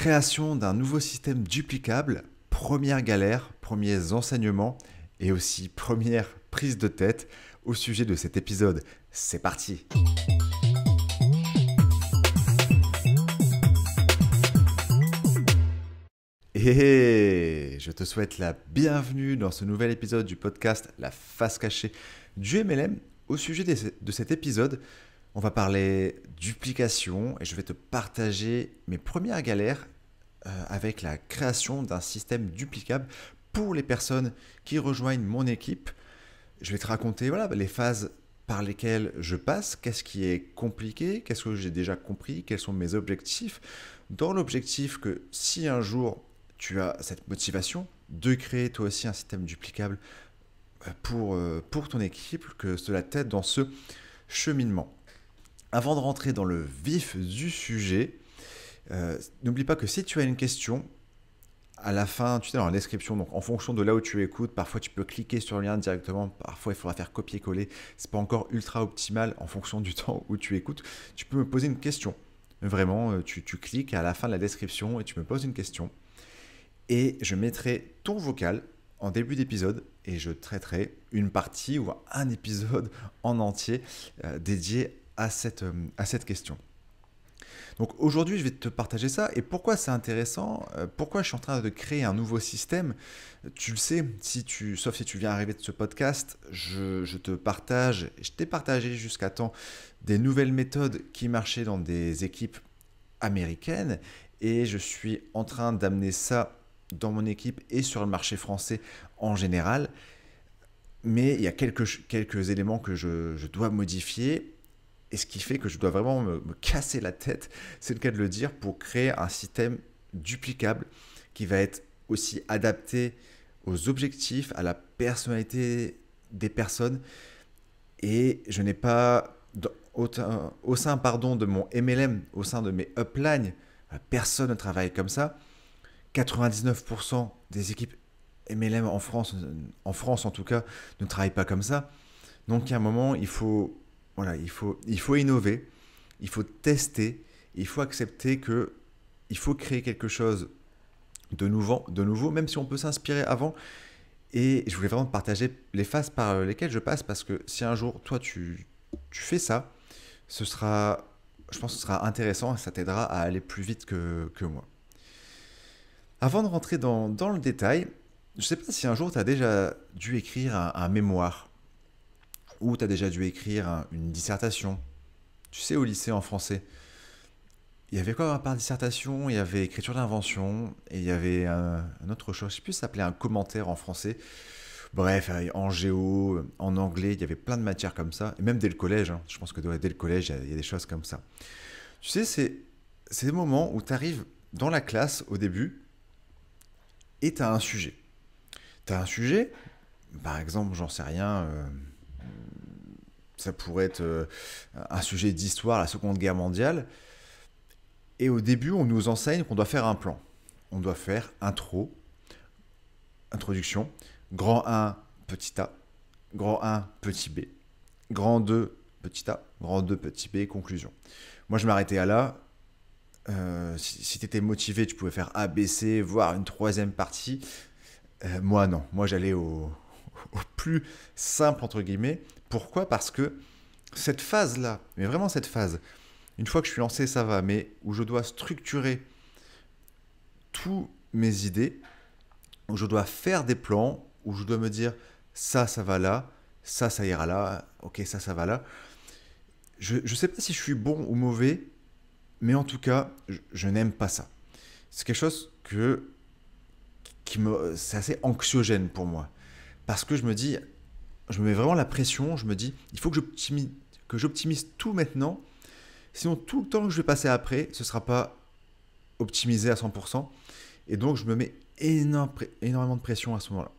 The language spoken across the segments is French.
Création d'un nouveau système duplicable, première galère, premiers enseignements et aussi première prise de tête au sujet de cet épisode. C'est parti! Et je te souhaite la bienvenue dans ce nouvel épisode du podcast La face cachée du MLM. Au sujet de cet épisode, on va parler duplication et je vais te partager mes premières galères avec la création d'un système duplicable pour les personnes qui rejoignent mon équipe. Je vais te raconter les phases par lesquelles je passe, qu'est-ce qui est compliqué, qu'est-ce que j'ai déjà compris, quels sont mes objectifs, dans l'objectif que si un jour tu as cette motivation de créer toi aussi un système duplicable pour ton équipe, que cela t'aide dans ce cheminement. Avant de rentrer dans le vif du sujet, n'oublie pas que si tu as une question, à la fin, tu sais, dans la description, donc en fonction de là où tu écoutes, parfois tu peux cliquer sur le lien directement, parfois il faudra faire copier-coller, c'est pas encore ultra optimal en fonction du temps où tu écoutes, tu peux me poser une question. Vraiment, tu cliques à la fin de la description et tu me poses une question. Et je mettrai ton vocal en début d'épisode et je traiterai une partie ou un épisode en entier dédié à cette question. Donc aujourd'hui, je vais te partager ça. Et pourquoi c'est intéressant? Pourquoi je suis en train de créer un nouveau système? Tu le sais, sauf si tu viens arriver de ce podcast, je t'ai partagé jusqu'à temps des nouvelles méthodes qui marchaient dans des équipes américaines. Et je suis en train d'amener ça dans mon équipe et sur le marché français en général. Mais il y a quelques éléments que je dois modifier. Et ce qui fait que je dois vraiment me casser la tête, c'est le cas de le dire, pour créer un système duplicable qui va être aussi adapté aux objectifs, à la personnalité des personnes. Et je n'ai pas, au sein de mon MLM, au sein de mes uplines, personne ne travaille comme ça. 99% des équipes MLM en France en tout cas, ne travaillent pas comme ça. Donc à un moment, il faut innover, il faut tester, il faut accepter qu'il faut créer quelque chose de nouveau, même si on peut s'inspirer avant. Et je voulais vraiment te partager les phases par lesquelles je passe, parce que si un jour, toi, tu fais ça, je pense que ce sera intéressant et ça t'aidera à aller plus vite que moi. Avant de rentrer dans le détail, je ne sais pas si un jour tu as déjà dû écrire un mémoire ou tu as déjà dû écrire une dissertation. Tu sais, au lycée en français, il y avait quoi par dissertation? Il y avait écriture d'invention et il y avait un autre chose, je ne sais plus si ça s'appelait un commentaire en français. Bref, en géo, en anglais, il y avait plein de matières comme ça. Et même dès le collège, hein. Je pense que dès le collège, il y a des choses comme ça. Tu sais, c'est des moments où tu arrives dans la classe au début et tu as un sujet. Tu as un sujet, par exemple, j'en sais rien, ça pourrait être un sujet d'histoire, la Seconde Guerre mondiale. Et au début, on nous enseigne qu'on doit faire un plan. On doit faire introduction, grand 1, petit a, grand 1, petit b, grand 2, petit a, grand 2, petit b, conclusion. Moi, je m'arrêtais à là. Si tu étais motivé, tu pouvais faire A, B, C, voire une troisième partie. Moi, non. Moi, j'allais au plus simple, entre guillemets. Pourquoi? Parce que cette phase-là, mais vraiment cette phase, une fois que je suis lancé, ça va, mais où je dois structurer toutes mes idées, où je dois faire des plans, où je dois me dire ça va là, ça ira là, ok, ça va là. Je ne sais pas si je suis bon ou mauvais, mais en tout cas, je n'aime pas ça. C'est quelque chose c'est assez anxiogène pour moi. Parce que je me mets vraiment la pression, je me dis, il faut que j'optimise tout maintenant, sinon tout le temps que je vais passer après, ce ne sera pas optimisé à 100%. Et donc, je me mets énormément de pression à ce moment-là.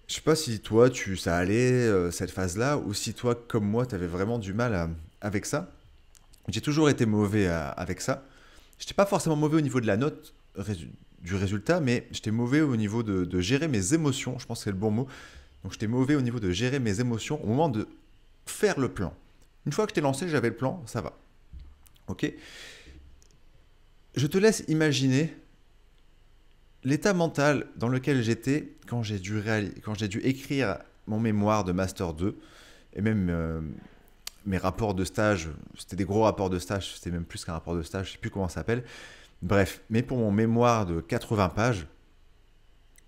Je ne sais pas si toi, ça allait, cette phase-là, ou si toi, comme moi, tu avais vraiment du mal avec ça. J'ai toujours été mauvais avec ça. Je n'étais pas forcément mauvais au niveau de la note du résultat, mais j'étais mauvais au niveau de gérer mes émotions. Je pense que c'est le bon mot. Donc, j'étais mauvais au niveau de gérer mes émotions au moment de faire le plan. Une fois que j'étais lancé, j'avais le plan, ça va. Ok. Je te laisse imaginer l'état mental dans lequel j'étais quand j'ai dû écrire mon mémoire de Master 2 et même mes rapports de stage. C'était des gros rapports de stage, c'était même plus qu'un rapport de stage, je ne sais plus comment ça s'appelle. Bref, mais pour mon mémoire de 80 pages,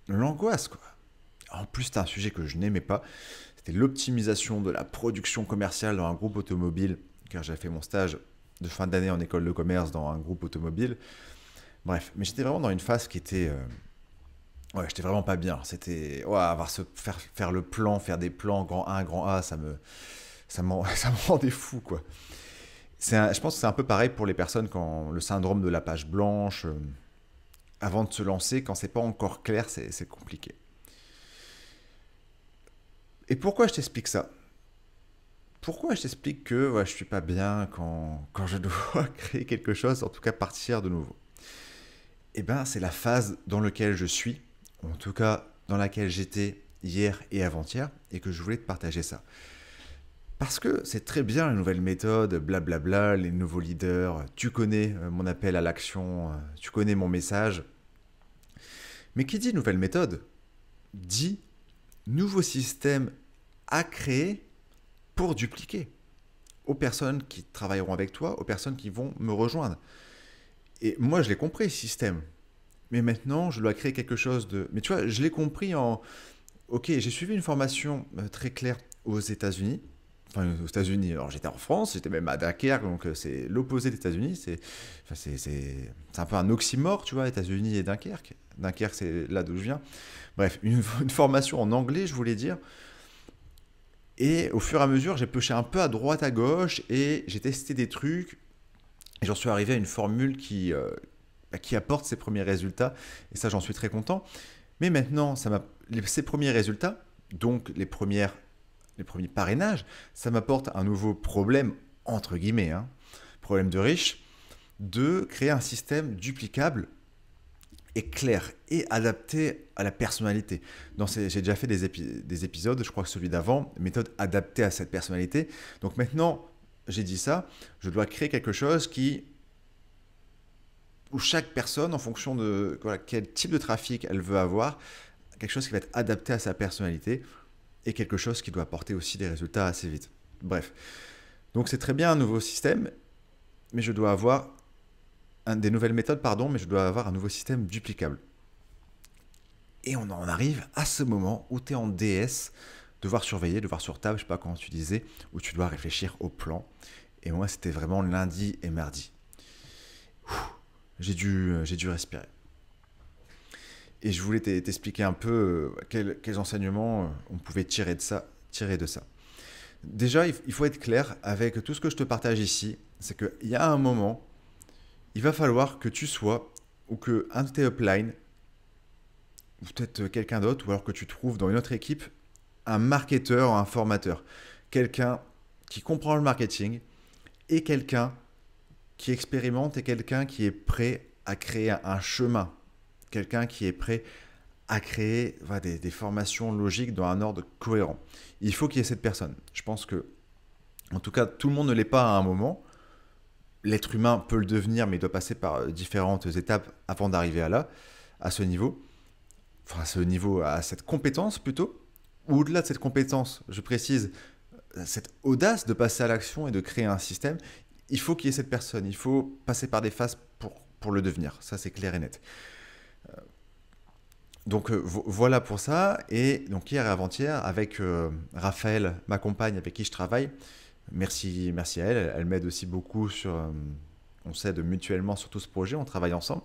l'angoisse quoi. En plus, c'était un sujet que je n'aimais pas. C'était l'optimisation de la production commerciale dans un groupe automobile, car j'avais fait mon stage de fin d'année en école de commerce dans un groupe automobile. Bref, mais j'étais vraiment dans une phase qui était... ouais, j'étais vraiment pas bien. C'était... Ouais, faire le plan, faire des plans grand 1, grand A, ça me rendait fou, quoi. Je pense que c'est un peu pareil pour les personnes quand le syndrome de la page blanche, avant de se lancer, quand c'est pas encore clair, c'est compliqué. Et pourquoi je t'explique ça? Pourquoi je t'explique que ouais, je suis pas bien quand je dois créer quelque chose, en tout cas partir de nouveau? Eh bien, c'est la phase dans laquelle je suis, en tout cas dans laquelle j'étais hier et avant-hier, et que je voulais te partager ça. Parce que c'est très bien la nouvelle méthode, blablabla, les nouveaux leaders, tu connais mon appel à l'action, tu connais mon message. Mais qui dit nouvelle méthode, dit nouveau système à créer pour dupliquer aux personnes qui travailleront avec toi, aux personnes qui vont me rejoindre. Et moi, je l'ai compris, ce système. Mais maintenant, je dois créer quelque chose de... Mais tu vois, je l'ai compris en... Ok, j'ai suivi une formation très claire aux États-Unis. Enfin, aux États-Unis. Alors, j'étais en France, j'étais même à Dunkerque, donc c'est l'opposé des États-Unis. C'est un peu un oxymore, tu vois, États-Unis et Dunkerque. Dunkerque, c'est là d'où je viens. Bref, une formation en anglais, je voulais dire. Et au fur et à mesure, j'ai pioché un peu à droite, à gauche, et j'ai testé des trucs. Et j'en suis arrivé à une formule qui apporte ses premiers résultats. Et ça, j'en suis très content. Mais maintenant, ces premiers résultats, donc les premiers parrainages, ça m'apporte un nouveau problème, entre guillemets, hein, problème de riche, de créer un système duplicable et clair et adapté à la personnalité. J'ai déjà fait des épisodes, je crois que celui d'avant, méthode adaptée à cette personnalité. Donc maintenant, j'ai dit ça, je dois créer quelque chose où chaque personne, en fonction de voilà, quel type de trafic elle veut avoir, quelque chose qui va être adapté à sa personnalité et quelque chose qui doit apporter aussi des résultats assez vite. Bref, donc c'est très bien un nouveau système, mais je dois avoir des nouvelles méthodes, pardon, mais je dois avoir un nouveau système duplicable. Et on en arrive à ce moment où tu es en DS, devoir surveiller, devoir sur table, je sais pas comment tu disais, où tu dois réfléchir au plan. Et moi, c'était vraiment lundi et mardi. J'ai dû respirer. Et je voulais t'expliquer un peu quels enseignements on pouvait tirer de ça. Déjà, il faut être clair avec tout ce que je te partage ici. C'est qu'il y a un moment, il va falloir que tu sois, ou que un de tes uplines, ou peut-être quelqu'un d'autre, ou alors que tu trouves dans une autre équipe, un marketeur ou un formateur. Quelqu'un qui comprend le marketing et quelqu'un qui expérimente et quelqu'un qui est prêt à créer un chemin. Quelqu'un qui est prêt à créer des formations logiques dans un ordre cohérent. Il faut qu'il y ait cette personne. Je pense que, en tout cas, tout le monde ne l'est pas à un moment. L'être humain peut le devenir, mais il doit passer par différentes étapes avant d'arriver à ce niveau. Enfin, à cette compétence plutôt. Ou au-delà de cette compétence, je précise, cette audace de passer à l'action et de créer un système, il faut qu'il y ait cette personne. Il faut passer par des phases pour le devenir. Ça, c'est clair et net. Donc voilà pour ça. Et donc hier et avant-hier, avec Raphaël, ma compagne avec qui je travaille, merci à elle. Elle m'aide aussi beaucoup on s'aide mutuellement sur tout ce projet. On travaille ensemble.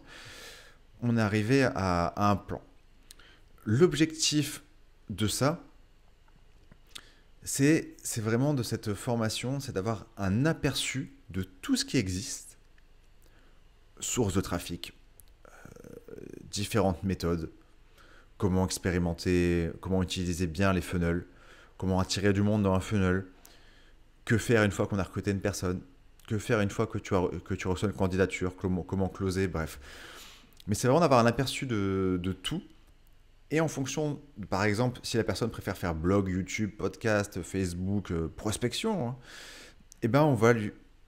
On est arrivé à un plan. L'objectif de ça, c'est vraiment de cette formation, c'est d'avoir un aperçu de tout ce qui existe, sources de trafic, différentes méthodes, comment expérimenter, comment utiliser bien les funnels, comment attirer du monde dans un funnel, que faire une fois qu'on a recruté une personne, que faire une fois que tu reçois une candidature, comment closer, bref. Mais c'est vraiment d'avoir un aperçu de tout. Et en fonction, par exemple, si la personne préfère faire blog, YouTube, podcast, Facebook, prospection, hein, eh ben on va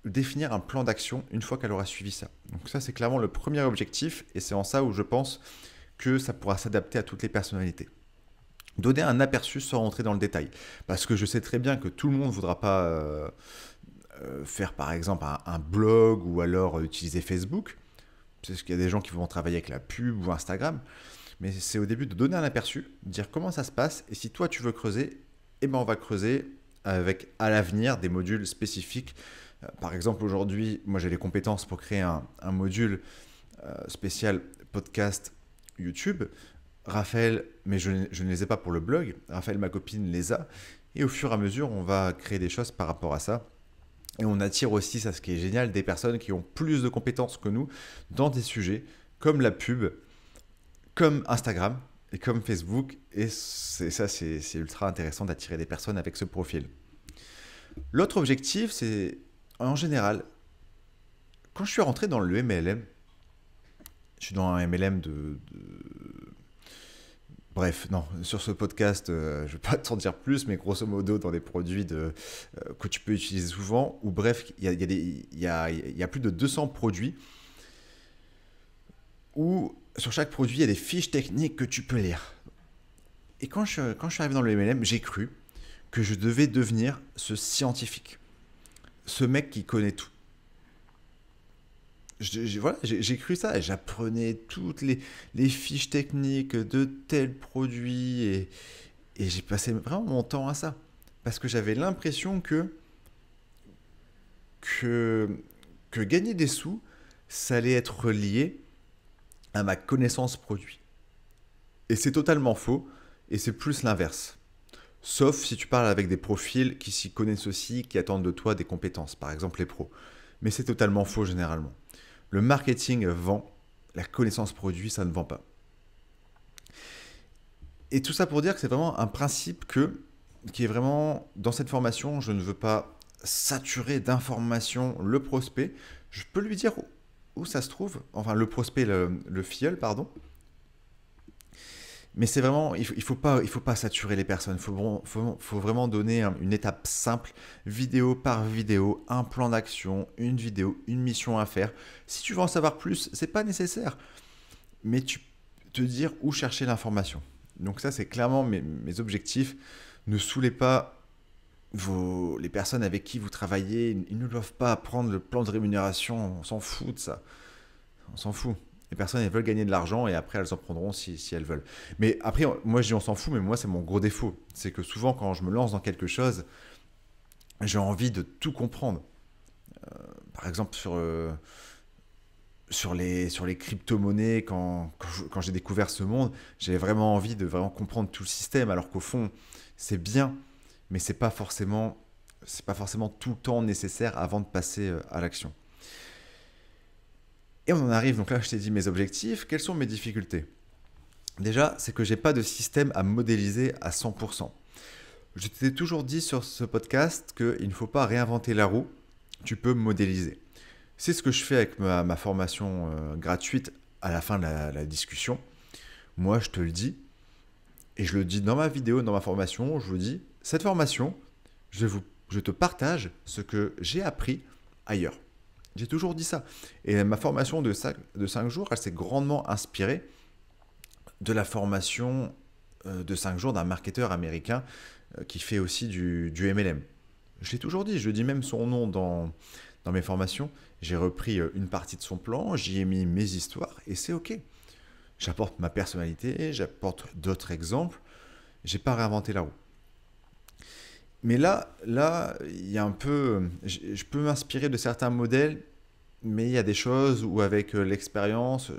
définir un plan d'action une fois qu'elle aura suivi ça. Donc ça, c'est clairement le premier objectif et c'est en ça où je pense que ça pourra s'adapter à toutes les personnalités. Donner un aperçu sans rentrer dans le détail. Parce que je sais très bien que tout le monde ne voudra pas faire par exemple un blog ou alors utiliser Facebook. Parce qu'il y a des gens qui vont travailler avec la pub ou Instagram. Mais c'est au début de donner un aperçu, de dire comment ça se passe. Et si toi tu veux creuser, eh ben on va creuser avec à l'avenir des modules spécifiques. Par exemple aujourd'hui, moi j'ai les compétences pour créer un module spécial podcast YouTube. Raphaël, mais je ne les ai pas pour le blog. Raphaël, ma copine, les a. Et au fur et à mesure, on va créer des choses par rapport à ça. Et on attire aussi, ça ce qui est génial, des personnes qui ont plus de compétences que nous dans des sujets comme la pub, comme Instagram et comme Facebook. Et c'est ultra intéressant d'attirer des personnes avec ce profil. L'autre objectif, c'est en général, quand je suis rentré dans le MLM, je suis dans un MLM Bref, non, sur ce podcast, je ne vais pas t'en dire plus, mais grosso modo, dans des produits que tu peux utiliser souvent, ou bref, il y a plus de 200 produits, où sur chaque produit, il y a des fiches techniques que tu peux lire. Et quand je suis arrivé dans le MLM, j'ai cru que je devais devenir ce scientifique, ce mec qui connaît tout. Voilà, j'ai cru ça, et j'apprenais toutes les fiches techniques de tel produit et j'ai passé vraiment mon temps à ça. Parce que j'avais l'impression que, que gagner des sous, ça allait être lié à ma connaissance produit. Et c'est totalement faux, et c'est plus l'inverse. Sauf si tu parles avec des profils qui s'y connaissent aussi, qui attendent de toi des compétences, par exemple les pros. Mais c'est totalement faux généralement. Le marketing vend, la connaissance produit, ça ne vend pas. Et tout ça pour dire que c'est vraiment un principe qui est vraiment, dans cette formation, je ne veux pas saturer d'informations le prospect. Je peux lui dire où ça se trouve, enfin le prospect, le filleul, pardon. Mais c'est vraiment, il faut pas saturer les personnes. Faut vraiment donner une étape simple, vidéo par vidéo, un plan d'action, une vidéo, une mission à faire. Si tu veux en savoir plus, c'est pas nécessaire. Mais tu te dire où chercher l'information. Donc ça, c'est clairement mes objectifs. Ne saoulez pas les personnes avec qui vous travaillez. Ils ne doivent pas prendre le plan de rémunération. On s'en fout de ça. On s'en fout. Les personnes, elles veulent gagner de l'argent et après, elles en prendront si elles veulent. Mais après, moi, je dis on s'en fout, mais moi, c'est mon gros défaut. C'est que souvent, quand je me lance dans quelque chose, j'ai envie de tout comprendre. Par exemple, sur les crypto-monnaies, quand j'ai découvert ce monde, j'avais vraiment envie de vraiment comprendre tout le système, alors qu'au fond, c'est bien, mais c'est pas forcément tout le temps nécessaire avant de passer à l'action. Et on en arrive, donc là je t'ai dit mes objectifs, quelles sont mes difficultés? Déjà, c'est que j'ai pas de système à modéliser à 100%. Je t'ai toujours dit sur ce podcast qu'il ne faut pas réinventer la roue, tu peux modéliser. C'est ce que je fais avec ma formation gratuite à la fin de la discussion. Moi, je te le dis, et je le dis dans ma vidéo, dans ma formation, je vous dis, cette formation, je te partage ce que j'ai appris ailleurs. J'ai toujours dit ça. Et ma formation de 5 jours, elle s'est grandement inspirée de la formation de 5 jours d'un marketeur américain qui fait aussi du MLM. Je l'ai toujours dit, je dis même son nom dans mes formations. J'ai repris une partie de son plan, j'y ai mis mes histoires et c'est OK. J'apporte ma personnalité, j'apporte d'autres exemples. J'ai pas réinventé la roue. Mais là, il y a un peu, je peux m'inspirer de certains modèles, mais il y a des choses où avec l'expérience,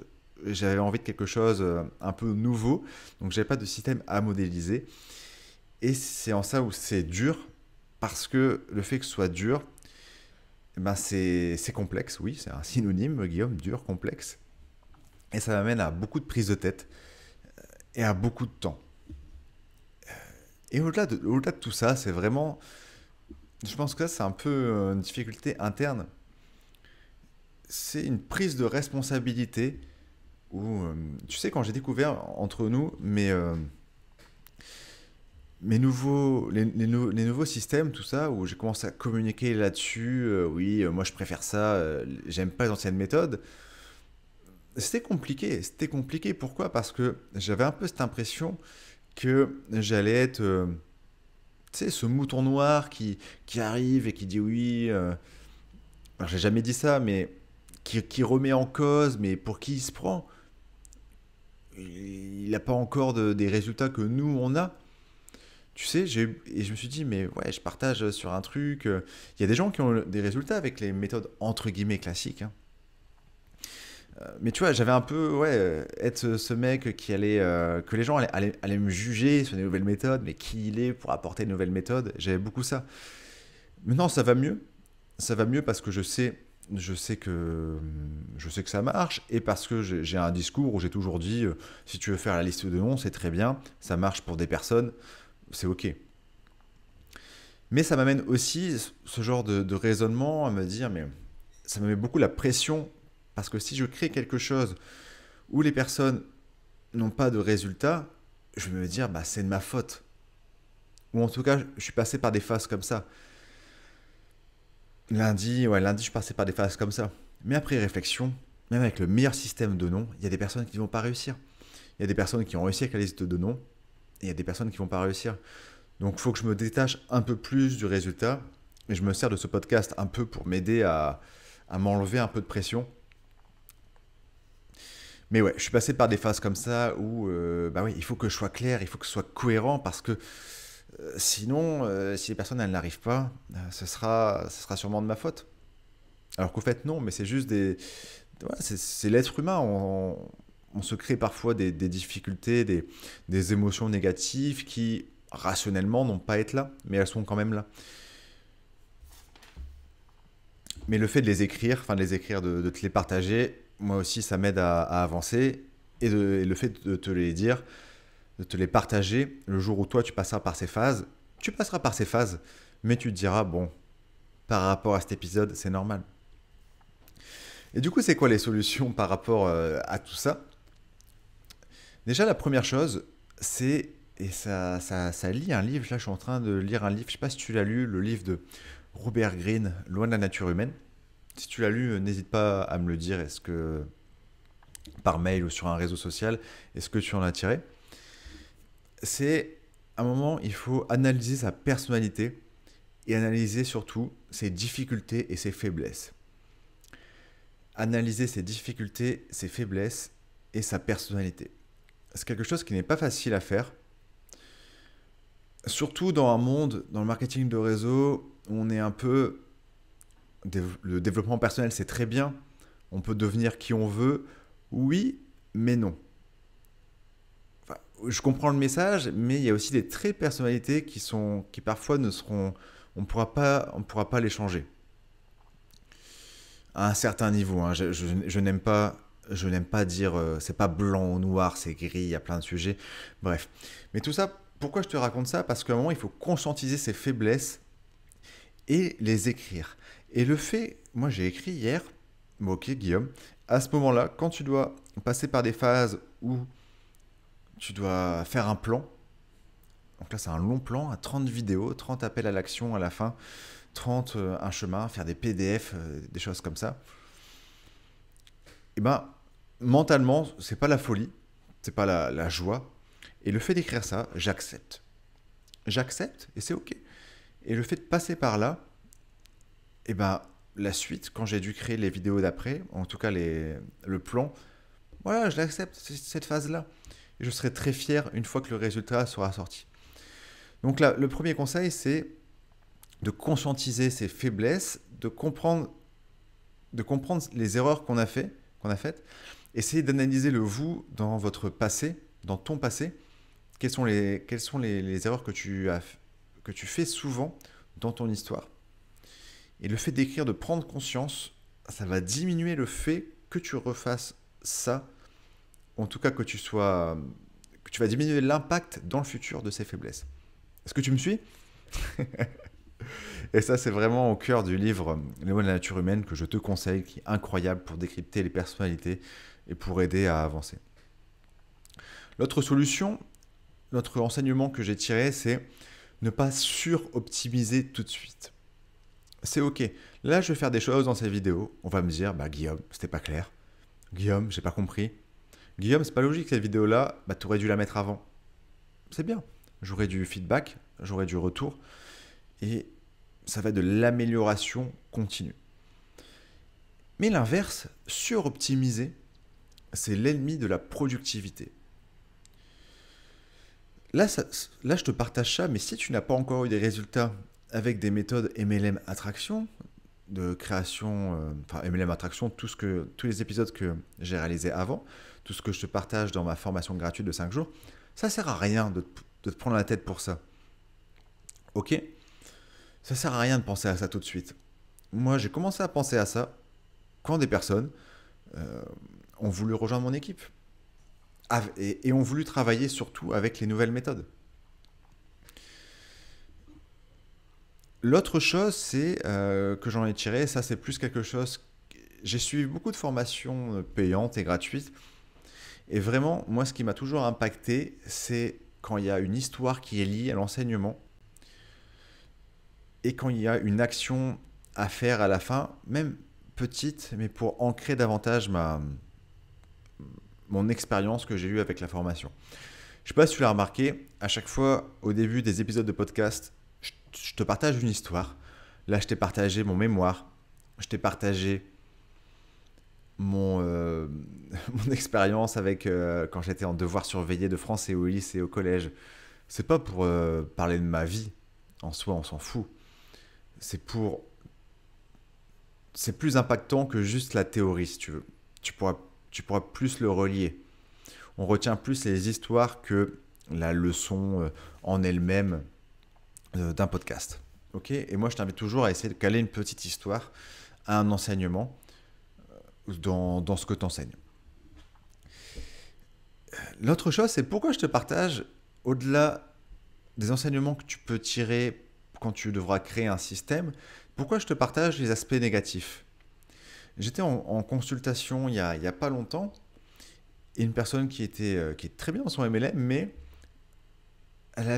j'avais envie de quelque chose un peu nouveau, donc j'avais pas de système à modéliser. Et c'est en ça où c'est dur, parce que le fait que ce soit dur, eh ben c'est complexe, oui, c'est un synonyme, Guillaume, dur, complexe. Et ça m'amène à beaucoup de prises de tête et à beaucoup de temps. Et au-delà de tout ça, c'est vraiment, je pense que ça, c'est un peu une difficulté interne. C'est une prise de responsabilité où, tu sais, quand j'ai découvert entre nous, les nouveaux systèmes, tout ça, où j'ai commencé à communiquer là-dessus, oui, moi je préfère ça, j'aime pas les anciennes méthodes, c'était compliqué. C'était compliqué. Pourquoi? Parce que j'avais un peu cette impression que j'allais être, tu sais, ce mouton noir qui arrive et qui dit oui. Alors j'ai jamais dit ça, mais qui remet en cause, mais pour qui il se prend? Il n'a pas encore des résultats que nous on a. Tu sais, et je me suis dit, mais ouais, je partage sur un truc. Il y a des gens qui ont des résultats avec les méthodes entre guillemets classiques, hein. Mais tu vois, j'avais un peu, ouais, être ce mec qui allait, que les gens allaient me juger sur des nouvelles méthodes, mais qui il est pour apporter de nouvelles méthodes. J'avais beaucoup ça. Maintenant, ça va mieux. Ça va mieux parce que je sais que ça marche et parce que j'ai un discours où j'ai toujours dit, si tu veux faire la liste de noms, c'est très bien, ça marche pour des personnes, c'est ok. Mais ça m'amène aussi ce genre de raisonnement à me dire, mais ça me met beaucoup la pression parce que si je crée quelque chose où les personnes n'ont pas de résultats, je vais me dire, bah, c'est de ma faute. Ou en tout cas, je suis passé par des phases comme ça. Lundi, je suis passé par des phases comme ça. Mais après réflexion, même avec le meilleur système de noms, il y a des personnes qui ne vont pas réussir. Il y a des personnes qui ont réussi avec la liste de noms, et il y a des personnes qui ne vont pas réussir. Donc il faut que je me détache un peu plus du résultat, et je me sers de ce podcast un peu pour m'aider à m'enlever un peu de pression. Mais ouais, je suis passé par des phases comme ça où bah oui, il faut que je sois clair, il faut que ce soit cohérent parce que sinon, si les personnes elles n'arrivent pas, ce sera sûrement de ma faute. Alors qu'au fait, non, mais c'est juste ouais, c'est l'être humain. On se crée parfois des difficultés, des émotions négatives qui, rationnellement, n'ont pas à être là, mais elles sont quand même là. Mais le fait de les écrire, enfin de les écrire, de te les partager, moi aussi, ça m'aide à avancer. Et le fait de te les dire, de te les partager, le jour où toi, tu passeras par ces phases, tu passeras par ces phases, mais tu te diras, bon, par rapport à cet épisode, c'est normal. Et du coup, c'est quoi les solutions par rapport à tout ça? Déjà, la première chose, c'est, et ça lit un livre, là je suis en train de lire un livre, je sais pas si tu l'as lu, le livre de Robert Greene, Loin de la nature humaine. Si tu l'as lu, n'hésite pas à me le dire, est-ce que par mail ou sur un réseau social, est-ce que tu en as tiré? C'est à un moment, il faut analyser sa personnalité et analyser surtout ses difficultés et ses faiblesses. Analyser ses difficultés, ses faiblesses et sa personnalité. C'est quelque chose qui n'est pas facile à faire, surtout dans un monde, dans le marketing de réseau, où on est un peu... Le développement personnel, c'est très bien, on peut devenir qui on veut, oui, mais non. Enfin, je comprends le message, mais il y a aussi des traits de personnalité qui parfois ne seront... on pourra pas les changer. À un certain niveau, hein, je n'aime pas dire c'est pas blanc ou noir, c'est gris, il y a plein de sujets. Bref. Mais tout ça, pourquoi je te raconte ça? Parce qu'à un moment, il faut conscientiser ses faiblesses et les écrire. Et le fait, moi j'ai écrit hier, bon, ok Guillaume, à ce moment-là, quand tu dois passer par des phases où tu dois faire un plan, donc là c'est un long plan, à 30 vidéos, 30 appels à l'action à la fin, 30 un chemin, faire des PDF, des choses comme ça, et ben mentalement, c'est pas la folie, c'est pas la joie. Et le fait d'écrire ça, j'accepte. J'accepte et c'est ok. Et le fait de passer par là, et ben la suite, quand j'ai dû créer les vidéos d'après, en tout cas le plan, voilà, je l'accepte, cette phase-là. Et je serai très fier une fois que le résultat sera sorti. Donc là, le premier conseil, c'est de conscientiser ses faiblesses, de comprendre les erreurs qu'on a faites, essayer d'analyser le vous dans votre passé, dans ton passé, quelles sont les erreurs que tu fais souvent dans ton histoire. Et le fait d'écrire, de prendre conscience, ça va diminuer le fait que tu refasses ça, en tout cas que tu vas diminuer l'impact dans le futur de ces faiblesses. Est-ce que tu me suis? Et ça, c'est vraiment au cœur du livre Les lois de la nature humaine que je te conseille, qui est incroyable pour décrypter les personnalités et pour aider à avancer. L'autre solution, notre enseignement que j'ai tiré, c'est ne pas sur-optimiser tout de suite. C'est ok. Là, je vais faire des choses dans ces vidéos. On va me dire, bah Guillaume, c'était pas clair. Guillaume, j'ai pas compris. Guillaume, c'est pas logique cette vidéo-là, bah t'aurais dû la mettre avant. C'est bien. J'aurais du feedback, j'aurais du retour, et ça va être de l'amélioration continue. Mais l'inverse, suroptimiser, c'est l'ennemi de la productivité. Là, je te partage ça, mais si tu n'as pas encore eu des résultats avec des méthodes MLM Attraction, de création, enfin MLM Attraction, tous les épisodes que j'ai réalisés avant, tout ce que je te partage dans ma formation gratuite de 5 jours, ça sert à rien de te prendre la tête pour ça. Ok? Ça sert à rien de penser à ça tout de suite. Moi, j'ai commencé à penser à ça quand des personnes euh, ont voulu rejoindre mon équipe et ont voulu travailler surtout avec les nouvelles méthodes. L'autre chose, c'est que j'en ai tiré, ça c'est plus quelque chose. J'ai suivi beaucoup de formations payantes et gratuites. Et vraiment, moi, ce qui m'a toujours impacté, c'est quand il y a une histoire qui est liée à l'enseignement et quand il y a une action à faire à la fin, même petite, mais pour ancrer davantage mon expérience que j'ai eue avec la formation. Je ne sais pas si tu l'as remarqué, à chaque fois, au début des épisodes de podcast, je te partage une histoire. Là, je t'ai partagé mon mémoire, je t'ai partagé mon expérience avec quand j'étais en devoir surveillé de français au lycée et au collège. C'est pas pour parler de ma vie, en soi, on s'en fout. C'est pour... C'est plus impactant que juste la théorie, si tu veux. Tu pourras plus le relier. On retient plus les histoires que la leçon en elle-même d'un podcast. Ok? Et moi, je t'invite toujours à essayer de caler une petite histoire à un enseignement dans ce que tu enseignes. L'autre chose, c'est pourquoi je te partage, au-delà des enseignements que tu peux tirer quand tu devras créer un système, pourquoi je te partage les aspects négatifs. J'étais en consultation il y a pas longtemps, et une personne qui est très bien dans son MLM, mais elle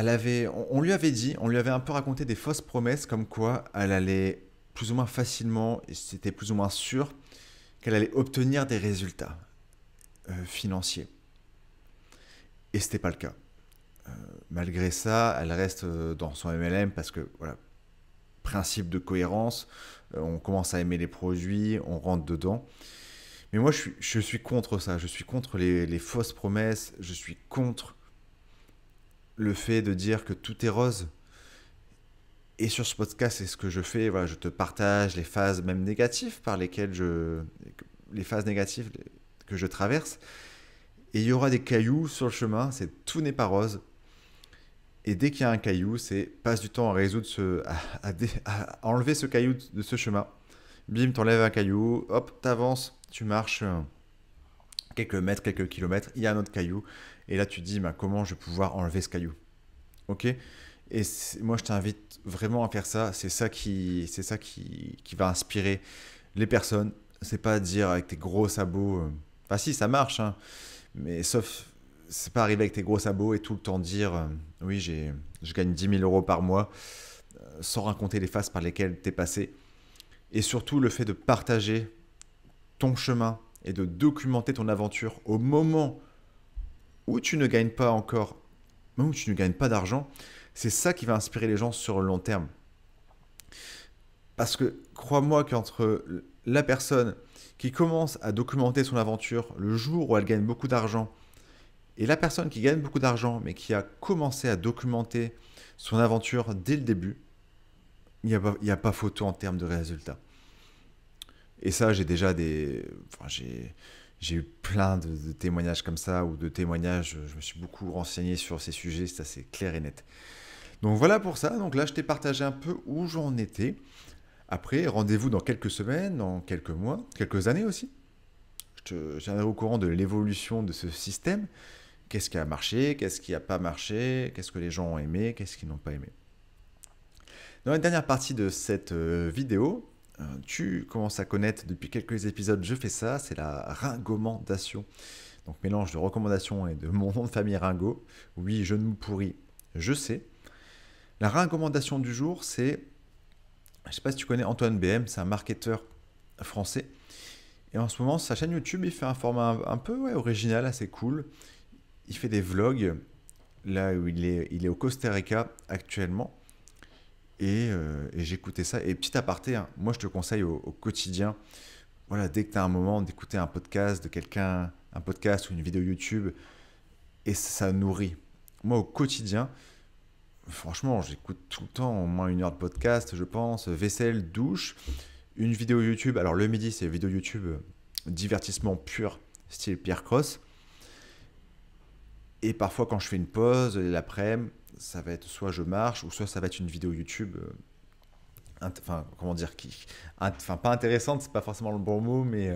avait, on lui avait dit, on lui avait un peu raconté des fausses promesses comme quoi elle allait plus ou moins facilement, et c'était plus ou moins sûr, qu'elle allait obtenir des résultats financiers. Et ce n'était pas le cas. Malgré ça, elle reste dans son MLM parce que, voilà, principe de cohérence, on commence à aimer les produits, on rentre dedans. Mais moi, je suis contre ça. Je suis contre les fausses promesses. Je suis contre le fait de dire que tout est rose. Et sur ce podcast, c'est ce que je fais. Voilà, je te partage les phases même négatives les phases négatives que je traverse. Et il y aura des cailloux sur le chemin. Tout n'est pas rose. Et dès qu'il y a un caillou, passe du temps à résoudre à enlever ce caillou de ce chemin. Bim, t'enlèves un caillou, hop, t'avances, tu marches quelques mètres, quelques kilomètres, il y a un autre caillou. Et là, tu te dis, bah, comment je vais pouvoir enlever ce caillou? Ok? Et moi, je t'invite vraiment à faire ça. C'est ça qui va inspirer les personnes. C'est pas dire avec tes gros sabots. Enfin, si, ça marche, hein, mais sauf, c'est pas arriver avec tes gros sabots et tout le temps dire oui, je gagne 10 000 euros par mois, sans raconter les phases par lesquelles tu es passé. Et surtout, le fait de partager ton chemin et de documenter ton aventure au moment où tu ne gagnes pas encore, où tu ne gagnes pas d'argent, c'est ça qui va inspirer les gens sur le long terme. Parce que crois-moi qu'entre la personne qui commence à documenter son aventure le jour où elle gagne beaucoup d'argent et la personne qui gagne beaucoup d'argent mais qui a commencé à documenter son aventure dès le début, il n'y a pas photo en termes de résultats. Et ça, j'ai eu plein de témoignages comme ça, ou de témoignages, je me suis beaucoup renseigné sur ces sujets, ça c'est clair et net. Donc voilà pour ça, donc là je t'ai partagé un peu où j'en étais. Après, rendez-vous dans quelques semaines, dans quelques mois, quelques années aussi. Je te tiendrai au courant de l'évolution de ce système. Qu'est-ce qui a marché, qu'est-ce qui n'a pas marché, qu'est-ce que les gens ont aimé, qu'est-ce qu'ils n'ont pas aimé. Dans la dernière partie de cette vidéo, tu commences à connaître depuis quelques épisodes, je fais ça, c'est la ringomandation. Donc mélange de recommandations et de mon nom de famille Ringo. Oui, je me pourris, je sais. La ringomandation du jour, c'est, je ne sais pas si tu connais Antoine BM, c'est un marketeur français. Et en ce moment, sa chaîne YouTube, il fait un format un peu original, assez cool. Il fait des vlogs, là où il est au Costa Rica actuellement. Et j'écoutais ça. Et petit aparté, hein, moi je te conseille au quotidien, voilà, dès que tu as un moment d'écouter un podcast de quelqu'un, un podcast ou une vidéo YouTube, et ça nourrit. Moi au quotidien, franchement, j'écoute tout le temps au moins 1 heure de podcast, je pense, vaisselle, douche, une vidéo YouTube. Alors le midi, c'est vidéo YouTube divertissement pur, style Pierre Cross. Et parfois, quand je fais une pause, l'après-midi, ça va être soit je marche, ou soit ça va être une vidéo YouTube, enfin, comment dire, enfin, pas intéressante, c'est pas forcément le bon mot, mais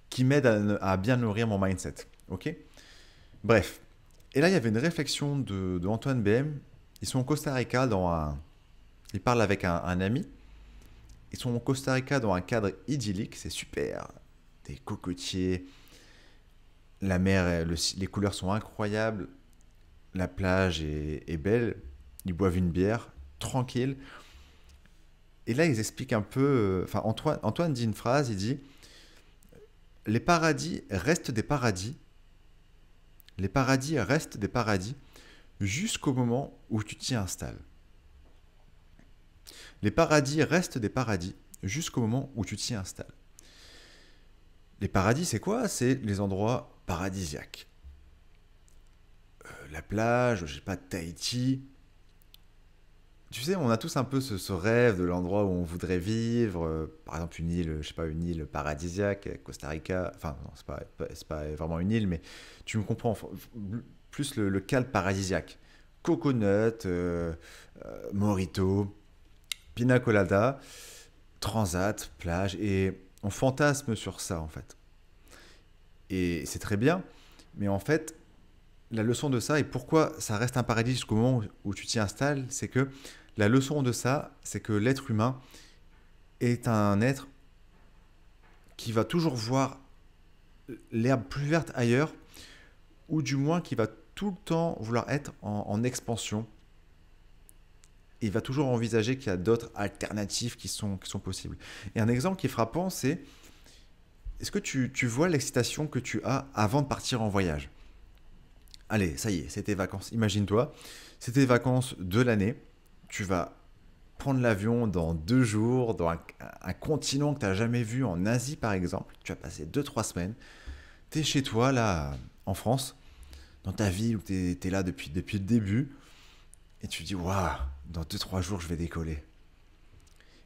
qui m'aide à bien nourrir mon mindset. Ok. Bref. Et là, il y avait une réflexion de Antoine BM. Ils sont au Costa Rica ils parlent avec un ami. Ils sont au Costa Rica dans un cadre idyllique, c'est super. Des cocotiers, la mer, les couleurs sont incroyables, la plage est belle, ils boivent une bière, tranquille. Et là, ils expliquent un peu. Enfin, Antoine dit une phrase, il dit: les paradis restent des paradis, les paradis restent des paradis jusqu'au moment où tu t'y installes. Les paradis restent des paradis jusqu'au moment où tu t'y installes. Les paradis, c'est quoi? C'est les endroits paradisiaques. La plage, je sais pas, Tahiti. Tu sais, on a tous un peu ce rêve de l'endroit où on voudrait vivre. Par exemple, une île, je sais pas, une île paradisiaque, Costa Rica. Enfin, non, c'est pas vraiment une île, mais tu me comprends. Plus le cadre paradisiaque. Coconut, mojito, pina colada, transat, plage. Et on fantasme sur ça, en fait. Et c'est très bien. Mais en fait, la leçon de ça, et pourquoi ça reste un paradis jusqu'au moment où tu t'y installes, c'est que la leçon de ça, c'est que l'être humain est un être qui va toujours voir l'herbe plus verte ailleurs, ou du moins qui va tout le temps vouloir être en expansion. Et il va toujours envisager qu'il y a d'autres alternatives qui sont possibles. Et un exemple qui est frappant, c'est: est-ce que tu vois l'excitation que tu as avant de partir en voyage? Allez, ça y est, c'est tes vacances. Imagine-toi, c'est tes vacances de l'année. Tu vas prendre l'avion dans 2 jours, dans un continent que tu n'as jamais vu, en Asie par exemple. Tu vas passer 2, 3 semaines. Tu es chez toi, là, en France, dans ta ville où tu es là depuis le début. Et tu te dis: waouh, dans 2, 3 jours, je vais décoller.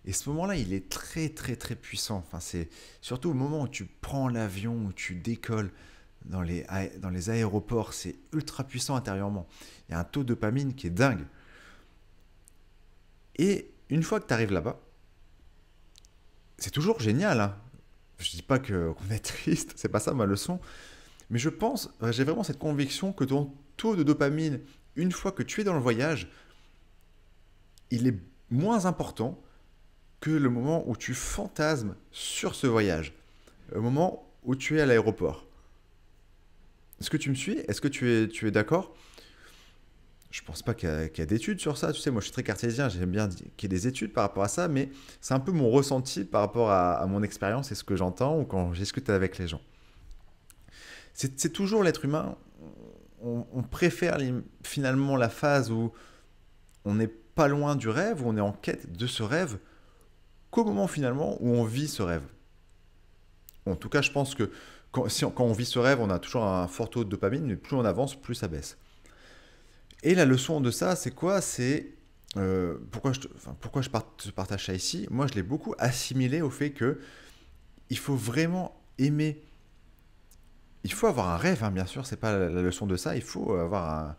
Et ce moment-là, il est très, très, très puissant. Enfin, c'est surtout au moment où tu prends l'avion, où tu décolles dans les aéroports, c'est ultra puissant intérieurement. Il y a un taux de dopamine qui est dingue. Et une fois que tu arrives là-bas, c'est toujours génial, hein. Je dis pas qu'on est triste, c'est pas ça ma leçon. Mais je pense, j'ai vraiment cette conviction que ton taux de dopamine, une fois que tu es dans le voyage, il est moins important que le moment où tu fantasmes sur ce voyage. Le moment où tu es à l'aéroport. Est-ce que tu me suis? Est-ce que tu es d'accord? Je pense pas qu'il y a d'études sur ça. Tu sais, moi je suis très cartésien, j'aime bien qu'il y ait des études par rapport à ça, mais c'est un peu mon ressenti par rapport à mon expérience et ce que j'entends ou quand je discute avec les gens. C'est toujours l'être humain. On préfère finalement la phase où on n'est pas loin du rêve, où on est en quête de ce rêve, qu'au moment finalement où on vit ce rêve. En tout cas, je pense que quand on vit ce rêve, on a toujours un fort taux de dopamine, mais plus on avance, plus ça baisse. Et la leçon de ça, c'est quoi? C'est pourquoi je partage ça ici. Moi, je l'ai beaucoup assimilé au fait que il faut vraiment aimer. Il faut avoir un rêve, hein, bien sûr, c'est pas la leçon de ça. Il faut avoir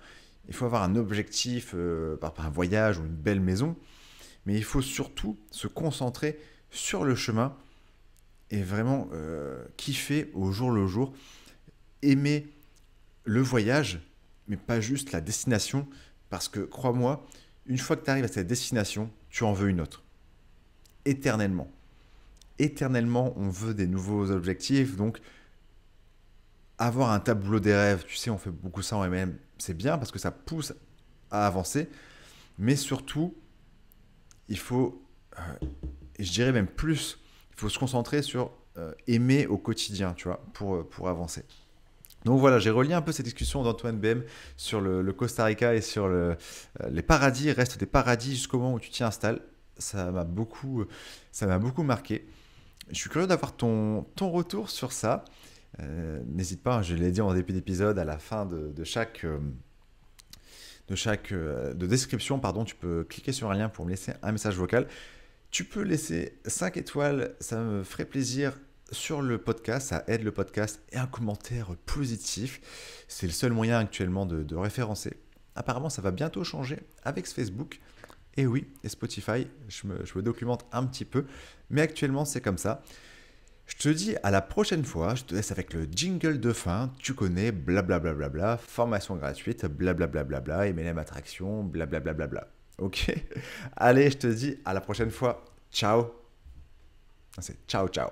un objectif, par exemple un voyage ou une belle maison, mais il faut surtout se concentrer sur le chemin et vraiment kiffer au jour le jour, aimer le voyage, mais pas juste la destination, parce que crois-moi, une fois que tu arrives à cette destination, tu en veux une autre. éternellement. Éternellement, on veut des nouveaux objectifs. Donc, avoir un tableau des rêves, tu sais, on fait beaucoup ça en MLM, c'est bien parce que ça pousse à avancer. Mais surtout, il faut, et je dirais même plus, il faut se concentrer sur aimer au quotidien, tu vois, pour avancer. Donc voilà, j'ai relié un peu cette discussion d'Antoine BM sur le Costa Rica et sur les paradis, restent des paradis jusqu'au moment où tu t'y installes. Ça m'a beaucoup marqué. Je suis curieux d'avoir ton retour sur ça. N'hésite pas, je l'ai dit en début d'épisode, à la fin de description, pardon, tu peux cliquer sur un lien pour me laisser un message vocal. Tu peux laisser 5 étoiles, ça me ferait plaisir sur le podcast, ça aide le podcast, et un commentaire positif. C'est le seul moyen actuellement de référencer. Apparemment, ça va bientôt changer avec Facebook. Et oui, et Spotify, je me documente un petit peu, mais actuellement c'est comme ça. Je te dis à la prochaine fois, je te laisse avec le jingle de fin, tu connais, blablabla, formation gratuite, blablabla, MLM attraction, blablabla. Ok. Allez, je te dis à la prochaine fois. Ciao. C'est ciao, ciao.